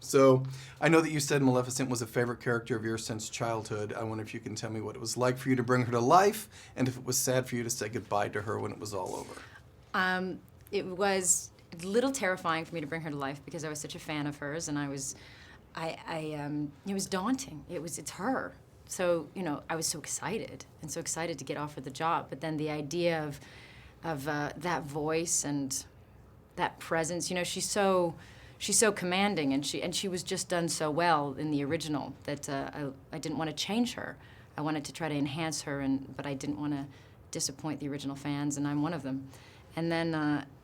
So I know that you said Maleficent was a favorite character of yours since childhood. I wonder if you can tell me what it was like for you to bring her to life, and if it was sad for you to say goodbye to her when it was all over. It was a little terrifying for me to bring her to life because I was such a fan of hers, and it was daunting. It's her. So, I was so excited to get offered the job. But then the idea of that voice and that presence, she's so commanding, and she was just done so well in the original that I didn't want to change her. I wanted to try to enhance her, but I didn't want to disappoint the original fans, and I'm one of them. And then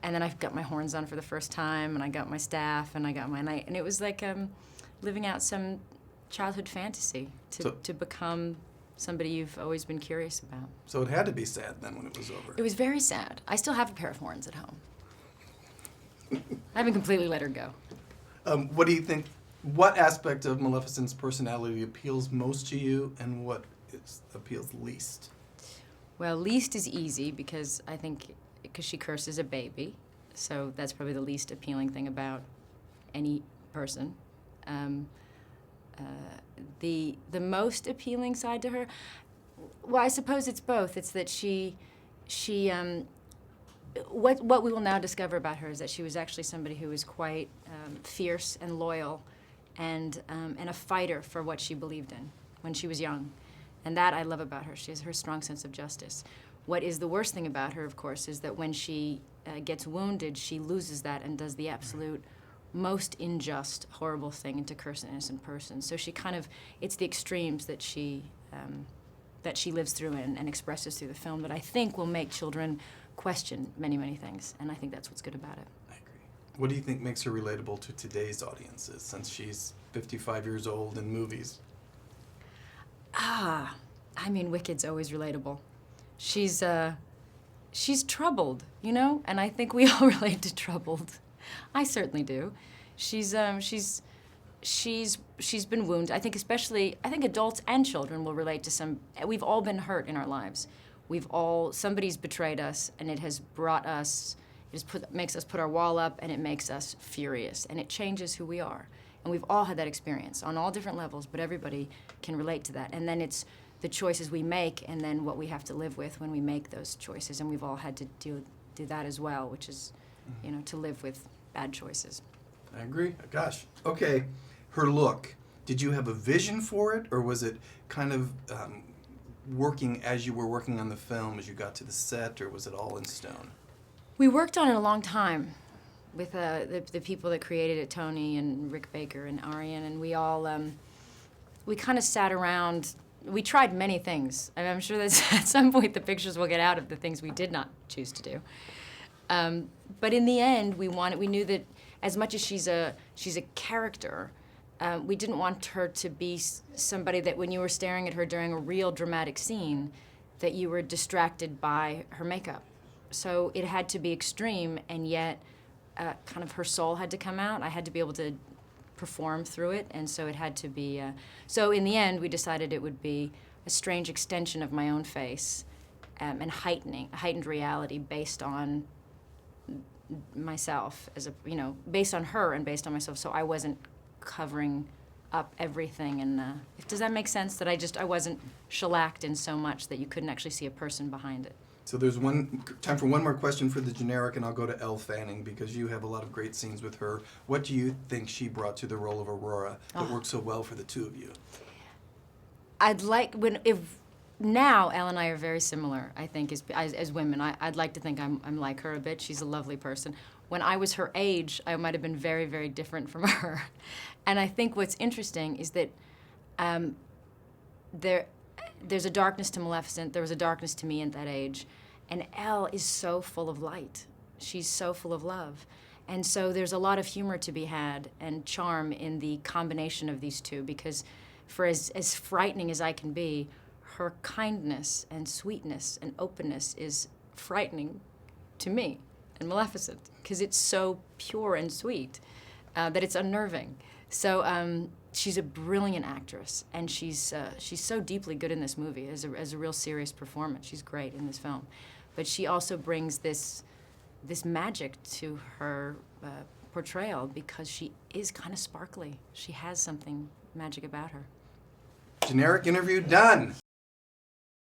I got my horns on for the first time, and I got my staff, and I got my night, and it was like living out some childhood fantasy to become somebody you've always been curious about. So it had to be sad then when it was over. It was very sad. I still have a pair of horns at home. I haven't completely let her go. What do you think? What aspect of Maleficent's personality appeals most to you, and what appeals least? Well, least is easy because she curses a baby, so that's probably the least appealing thing about any person. The most appealing side to her, well, I suppose it's both. It's that what we will now discover about her is that she was actually somebody who was quite fierce and loyal, and a fighter for what she believed in when she was young, and that I love about her. She has her strong sense of justice. What is the worst thing about her, of course, is that when she gets wounded, she loses that and does the absolute most unjust, horrible thing, and to curse an innocent person. So it's the extremes that she lives through and expresses through the film that I think will make children question many, many things, and I think that's what's good about it. I agree. What do you think makes her relatable to today's audiences, since she's 55 years old in movies? Wicked's always relatable. She's troubled, and I think we all relate to troubled. I certainly do. She's been wounded. I think adults and children will relate to some. We've all been hurt in our lives. Somebody's betrayed us, and it has brought us. Makes us put our wall up, and it makes us furious, and it changes who we are. And we've all had that experience on all different levels, but everybody can relate to that. And then it's the choices we make, and then what we have to live with when we make those choices. And we've all had to do that as well, which is, to live with bad choices. I agree. Gosh. Okay. Her look. Did you have a vision for it, or was it kind of working as you were working on the film, as you got to the set, or was it all in stone? We worked on it a long time with the people that created it, Tony and Rick Baker and Arian, and we all, we kind of sat around. We tried many things. I'm sure that at some point the pictures will get out of the things we did not choose to do. But in the end, we knew that as much as she's a character, we didn't want her to be somebody that when you were staring at her during a real dramatic scene, that you were distracted by her makeup. So it had to be extreme, and yet kind of her soul had to come out. I had to be able to perform through it, and so it had to be. So in the end, we decided it would be a strange extension of my own face, and heightened reality based on myself based on her and based on myself. So I wasn't covering up everything, and does that make sense? That I wasn't shellacked in so much that you couldn't actually see a person behind it. So there's time for one more question for the generic, and I'll go to Elle Fanning, because you have a lot of great scenes with her. What do you think she brought to the role of Aurora that worked so well for the two of you? Now Elle and I are very similar, I think, as women. I'd like to think I'm like her a bit. She's a lovely person. When I was her age, I might have been very, very different from her. And I think what's interesting is that there's a darkness to Maleficent. There was a darkness to me at that age. And Elle is so full of light. She's so full of love. And so there's a lot of humor to be had and charm in the combination of these two, because for as frightening as I can be, her kindness and sweetness and openness is frightening to me and Maleficent, because it's so pure and sweet that it's unnerving. So she's a brilliant actress, and she's so deeply good in this movie as a real serious performance. She's great in this film, but she also brings this magic to her portrayal because she is kind of sparkly. She has something magic about her. Generic interview done.